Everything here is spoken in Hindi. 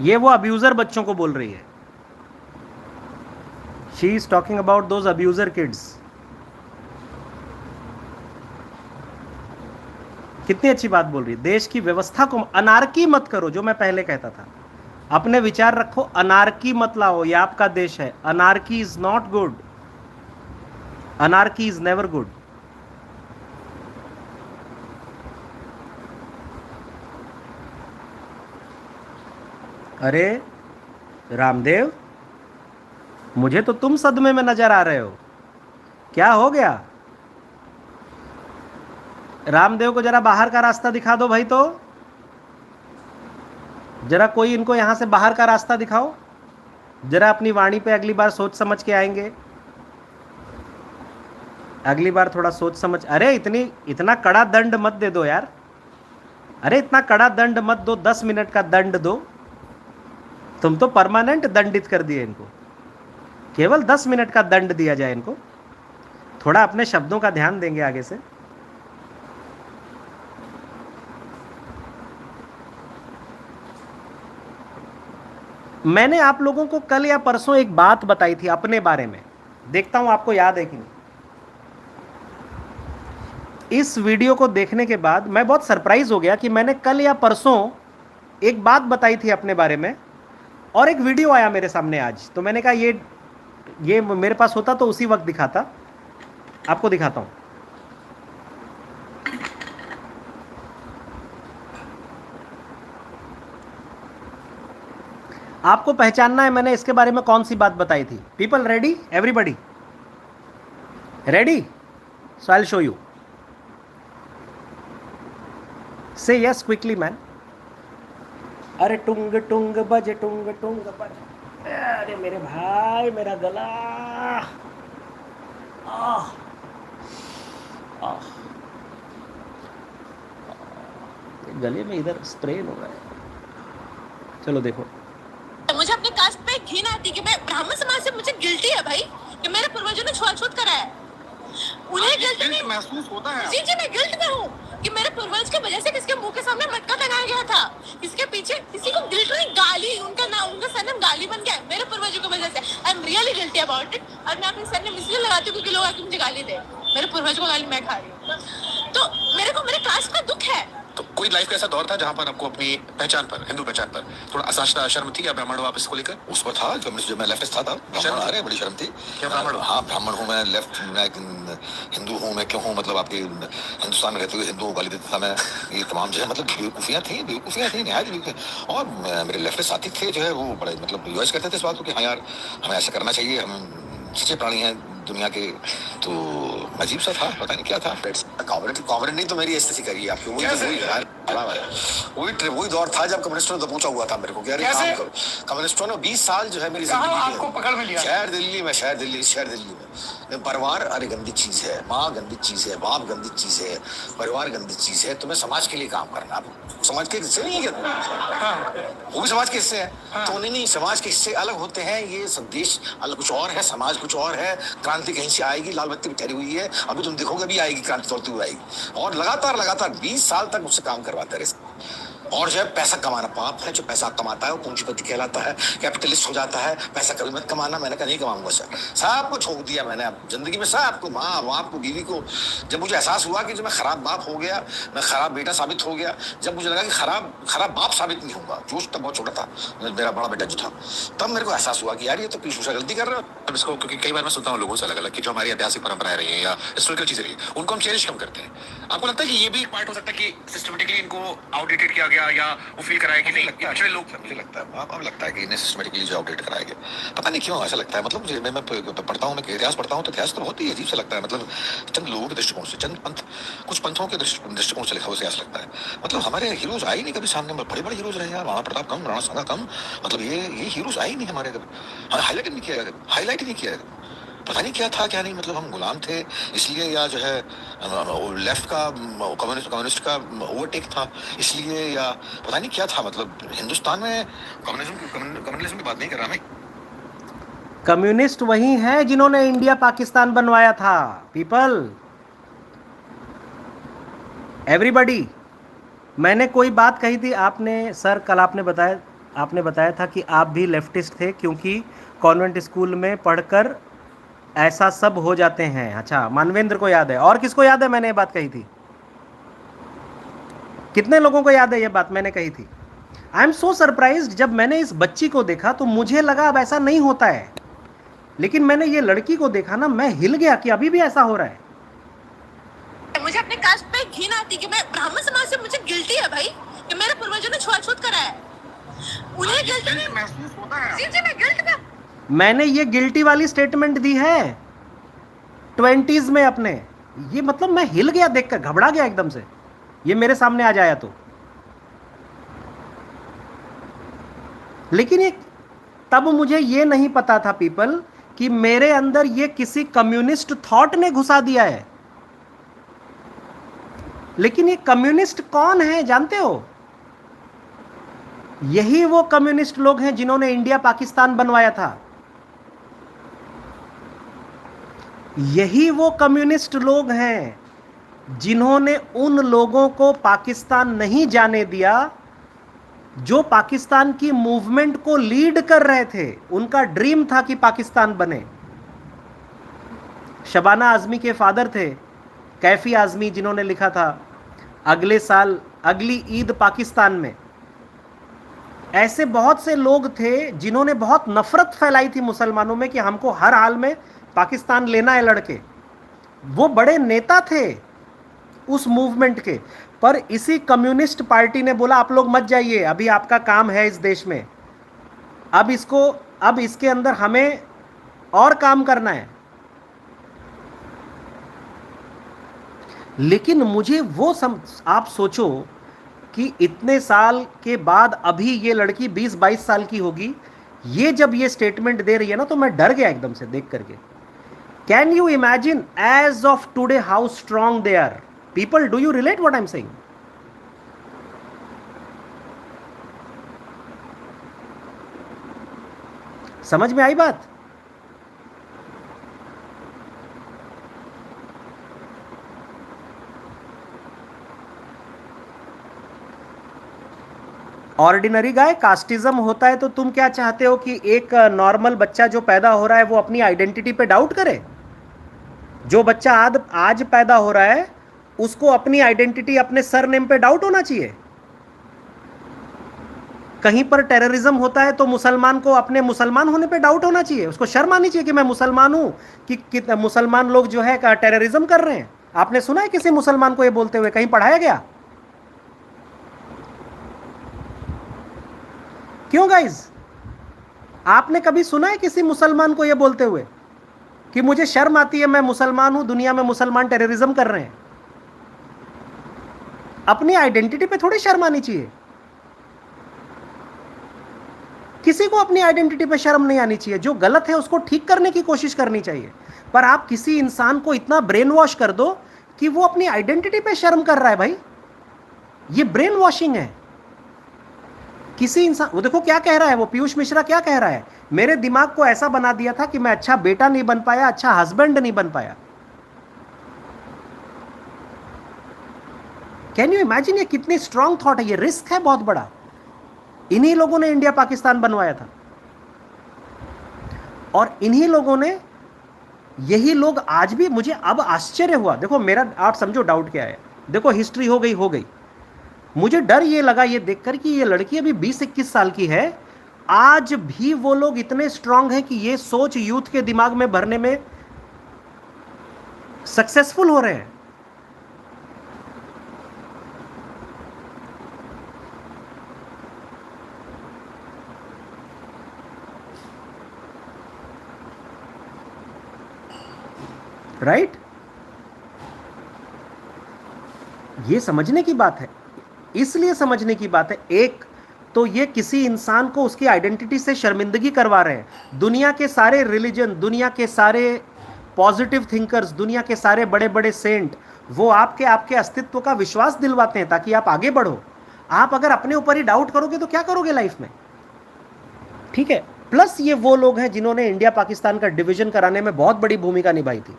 ये वो अब्यूजर बच्चों को बोल रही है। She is talking about those abuser kids. कितनी अच्छी बात बोल रही है। देश की व्यवस्था को अनारकी मत करो, जो मैं पहले कहता था। अपने विचार रखो, अनारकी मत लाओ। ये आपका देश है। अनारकी is not good. अनारकी is never good. अरे रामदेव, मुझे तो तुम सदमे में नजर आ रहे हो। क्या हो गया? रामदेव को जरा बाहर का रास्ता दिखा दो भाई। तो जरा कोई इनको यहां से बाहर का रास्ता दिखाओ। जरा अपनी वाणी पे अगली बार सोच समझ के आएंगे। अगली बार थोड़ा सोच समझ। अरे इतना कड़ा दंड मत दे दो यार। अरे इतना कड़ा दंड मत दो, 10 मिनट का दंड दो। तुम तो परमानेंट दंडित कर दिए इनको। केवल 10 मिनट का दंड दिया जाए इनको। थोड़ा अपने शब्दों का ध्यान देंगे आगे से। मैंने आप लोगों को कल या परसों एक बात बताई थी अपने बारे में। देखता हूं आपको याद है कि नहीं। इस वीडियो को देखने के बाद मैं बहुत सरप्राइज हो गया कि मैंने कल या परसों एक बात बताई थी अपने बारे में, और एक वीडियो आया मेरे सामने आज। तो मैंने कहा ये मेरे पास होता तो उसी वक्त दिखाता। आपको दिखाता हूं। आपको पहचानना है मैंने इसके बारे में कौन सी बात बताई थी। People ready? Everybody ready? So I will show you. से यस क्विकली मैन। अरे टुंग टुंग बज, टुंग टुंग बज। अरे मेरे भाई, मेरा गला। आह, आह, गले में इधर स्प्रेन हो रहा है। चलो देखो। मुझे अपने कास्ट पे घिन आती कि मैं ब्राह्मण समाज से, मुझे गिल्टी है भाई कि मेरे पूर्वजों ने छुआछूत करा है। उन्हें गिल्ट नहीं महसूस होता है। जी मैं गिल्ट में हूँ कि मेरे पूर्वज की वजह से किसके मुंह के सामने मटका लगाया गया था। इसके पीछे किसी को गिल्ट नहीं, गाली, उनका नाम, उनका सरनेम गाली बन गया मेरे पूर्वजों की वजह से। I am really guilty about it. और मैं अपने सरनेम इसलिए लगाती हूँ क्योंकि लोग आके मुझे गाली दे। मेरे पूर्वजों को गाली मैं खा रही हूँ, तो मेरे को मेरे कास्ट का दुख है। तो कोई लाइफ का ऐसा दौर था जहाँ पर आपको अपनी पहचान पर, हिंदू पहचान पर थोड़ा असहजता, शर्म थी या ब्राह्मण हो आप इसको लेकर? उस पर था जब मैं लेफ्टिस्ट था तब शर्म ब्राह्मण, थी? अरे बड़ी शर्म थी। क्या ब्राह्मण हो? हाँ ब्राह्मण हूँ मैं, लेफ्ट, मैं हिंदू हूँ। मैं क्यों हूँ मतलब आपके हिंदुस्तान में रहते हुए हिंदू गाली देता था मैं। ये तमाम जो है मतलब बेवकूफ़ियाँ थी नहायत बेवकूफ़ी। और मेरे लेफ्टिस्ट साथी थे जो है वो बड़े मतलब यूएस करते थे इस बात को कि हाँ यार हमें ऐसा करना चाहिए, हम सच्चे प्राणी हैं दुनिया के। तो अजीब सा था, पता नहीं क्या था। कॉमरेड नहीं तो मेरी स्थिति करिए आपकी। वही दौर था जब कम्युनिस्टों ने दबोचा हुआ था मेरे को। कम्युनिस्टों ने 20 साल जो है मेरी आपको पकड़ में लिया? शहर दिल्ली में परिवार अरे गंदी चीज है, माँ गंदी चीज है, बाप गंदी चीज है, परिवार गंदी चीज है। तुम्हें समाज के लिए काम करना। आप समाज के हिस्से नहीं है क्या? वो भी समाज के हिस्से है। तो नहीं, समाज के हिस्से अलग होते हैं। ये संदेश अलग कुछ और है, समाज कुछ और है। क्रांति कहीं से आएगी, लाल बत्ती ठहरी हुई है, अभी तुम देखोगे भी आएगी, क्रांति तोड़ती हुई आएगी। और लगातार 20 साल तक मुझसे काम करवाते रहे। और जो है पैसा कमाना पाप है। जो पैसा कमाता है वो पूंजीपति कहलाता है, कैपिटलिस्ट हो जाता है। पैसा कभी मत कमाना। मैंने कहा नहीं कमाऊंगा सर। सबको छोड़ दिया मैंने अब जिंदगी में, सबको, माँ बाप को, बीवी को। जब मुझे एहसास हुआ कि जब मैं खराब बाप हो गया, मैं खराब बेटा साबित हो गया, जब मुझे लगा कि खराब बाप साबित नहीं होगा, जोश तब बहुत छोटा था, मेरा बड़ा बेटा जो था, तब मेरे को एहसास हुआ कि यार ये तो पीछू गलती कर रहे हो। अब इसको, क्योंकि कई बार मैं सुनता हूँ लोगों से अलग अलग कि जो हमारी ऐतिहासिक परंपराएं रही हैं या हिस्टोरिकल चीजें रही हैं उनको हम चेरिश कम करते हैं। आपको लगता है कि ये भी एक पार्ट हो सकता है कि सिस्टमेटिकली इनको आउटडेटेड किया गया या वो फील कराया कि नहीं एक्चुअली लोग? मुझे लगता है अब लगता है कि इन्हें सिस्टमेटिकली जो अपडेट कराया गया, पता नहीं क्यों ऐसा लगता है। मतलब मुझे मैं पढ़ता हूँ, मैं इतिहास पढ़ता हूँ तो इतिहास तो बहुत ही अजीब सा लगता है। मतलब चंद लोगों के दृष्टिकोण से, कुछ पंथों के दृष्टिकोण से लिखा हुआ इतिहास लगता है। मतलब हमारे हीरोज आए नहीं कभी सामने। बड़े बड़े हीरोज रहे यार, राणा प्रताप कम, राणा सांगा कम। मतलब ये हीरोज आए ही नहीं हमारे कभी, हाईलाइट नहीं किया। पता नहीं क्या था क्या नहीं। मतलब हम गुलाम थे इसलिए, या जो है लेफ्ट का कम्युनिस्ट का ओवरटेक था इसलिए, या पता नहीं क्या था। मतलब हिंदुस्तान में कम्युनिज्म की बात नहीं कर रहा मैं। कम्युनिस्ट वही हैं जिन्होंने इंडिया पाकिस्तान बनवाया था। People, everybody. मैंने कोई बात कही थी, आपने सर कल आपने बताया आपने बताया था कि आप भी लेफ्टिस्ट थे क्योंकि कॉन्वेंट स्कूल में पढ़कर ऐसा सब हो जाते हैं। अच्छा, मानवेंद्र को याद है। और किसको याद है मैंने ये बात कही थी? कितने लोगों को याद है ये बात मैंने कही थी? आई एम सो सरप्राइज्ड, जब मैंने इस बच्ची को देखा तो मुझे लगा अब ऐसा नहीं होता है, लेकिन मैंने ये लड़की को देखा ना, मैं हिल गया कि अभी भी ऐसा हो रहा है। मुझे अपने कास्ट पे घिन आती कि मैं ब्राह्मण समाज से, मुझे गिल्टी है भाई कि मेरे पूर्वजों ने छुआछूत करा है। उन्हें गिल्ट महसूस होता है। जी जी, मैं गिल्ट में, मैंने ये गिल्टी वाली स्टेटमेंट दी है 20s में अपने। ये मतलब मैं हिल गया, देखकर घबरा गया एकदम से, ये मेरे सामने आ जाया तो। लेकिन ये तब मुझे ये नहीं पता था पीपल कि मेरे अंदर ये किसी कम्युनिस्ट थॉट ने घुसा दिया है। लेकिन ये कम्युनिस्ट कौन है जानते हो? यही वो कम्युनिस्ट लोग हैं जिन्होंने इंडिया पाकिस्तान बनवाया था। यही वो कम्युनिस्ट लोग हैं जिन्होंने उन लोगों को पाकिस्तान नहीं जाने दिया जो पाकिस्तान की मूवमेंट को लीड कर रहे थे। उनका ड्रीम था कि पाकिस्तान बने। शबाना आजमी के फादर थे कैफी आजमी, जिन्होंने लिखा था अगले साल अगली ईद पाकिस्तान में। ऐसे बहुत से लोग थे जिन्होंने बहुत नफरत फैलाई थी मुसलमानों में कि हमको हर हाल में पाकिस्तान लेना है लड़के। वो बड़े नेता थे उस मूवमेंट के। पर इसी कम्युनिस्ट पार्टी ने बोला आप लोग मत जाइए, अभी आपका काम है इस देश में, अब इसके अंदर हमें और काम करना है। लेकिन मुझे वो आप सोचो कि इतने साल के बाद अभी ये लड़की 20-22 साल की होगी, ये जब ये स्टेटमेंट दे रही है ना, तो मैं डर गया एकदम से देख करके। Can you imagine as of today how strong they are? People, do you relate what I am saying? समझ में आई बात? ऑर्डिनरी गाय, कास्टिज्म होता है तो तुम क्या चाहते हो कि एक नॉर्मल बच्चा जो पैदा हो रहा है वो अपनी आइडेंटिटी पे डाउट करे? जो बच्चा आज पैदा हो रहा है उसको अपनी आइडेंटिटी, अपने सरनेम पे डाउट होना चाहिए। कहीं पर टेररिज्म होता है तो मुसलमान को अपने मुसलमान होने पे डाउट होना चाहिए, उसको शर्म आनी चाहिए कि मैं मुसलमान हूं, कि मुसलमान लोग जो है टेररिज्म कर रहे हैं। आपने सुना है किसी मुसलमान को ये बोलते हुए? कहीं पढ़ाया गया? क्यों गाइज? आपने कभी सुना है किसी मुसलमान को ये बोलते हुए कि मुझे शर्म आती है, मैं मुसलमान हूं, दुनिया में मुसलमान टेररिज्म कर रहे हैं? अपनी आइडेंटिटी पे थोड़ी शर्म आनी चाहिए। किसी को अपनी आइडेंटिटी पे शर्म नहीं आनी चाहिए। जो गलत है उसको ठीक करने की कोशिश करनी चाहिए। पर आप किसी इंसान को इतना ब्रेन वॉश कर दो कि वो अपनी आइडेंटिटी पे शर्म कर रहा है। भाई, ये ब्रेन वॉशिंग है। किसी इंसान, वो देखो क्या कह रहा है, वो पीयूष मिश्रा क्या कह रहा है, मेरे दिमाग को ऐसा बना दिया था कि मैं अच्छा बेटा नहीं बन पाया, अच्छा हस्बैंड नहीं बन पाया। Can you imagine? ये कितनी स्ट्रांग थॉट है, ये रिस्क है बहुत बड़ा। इन्हीं लोगों ने इंडिया पाकिस्तान बनवाया था और इन्हीं लोगों ने, यही लोग आज भी, मुझे अब आश्चर्य हुआ। देखो मेरा, आप समझो डाउट क्या है। देखो हिस्ट्री हो गई। मुझे डर ये लगा ये देखकर कि ये लड़की अभी 20-21 साल की है, आज भी वो लोग इतने स्ट्रांग हैं कि ये सोच यूथ के दिमाग में भरने में सक्सेसफुल हो रहे हैं। राइट? ये समझने की बात है, इसलिए समझने की बात है। एक तो ये किसी इंसान को उसकी आइडेंटिटी से शर्मिंदगी करवा रहे हैं। दुनिया के सारे रिलीजन, दुनिया के सारे पॉजिटिव थिंकर्स, दुनिया के सारे बड़े बड़े सेंट, वो आपके अस्तित्व का विश्वास दिलवाते हैं ताकि आप आगे बढ़ो। आप अगर अपने ऊपर ही डाउट करोगे तो क्या करोगे लाइफ में? ठीक है। प्लस ये वो लोग हैं जिन्होंने इंडिया पाकिस्तान का डिवीजन कराने में बहुत बड़ी भूमिका निभाई थी।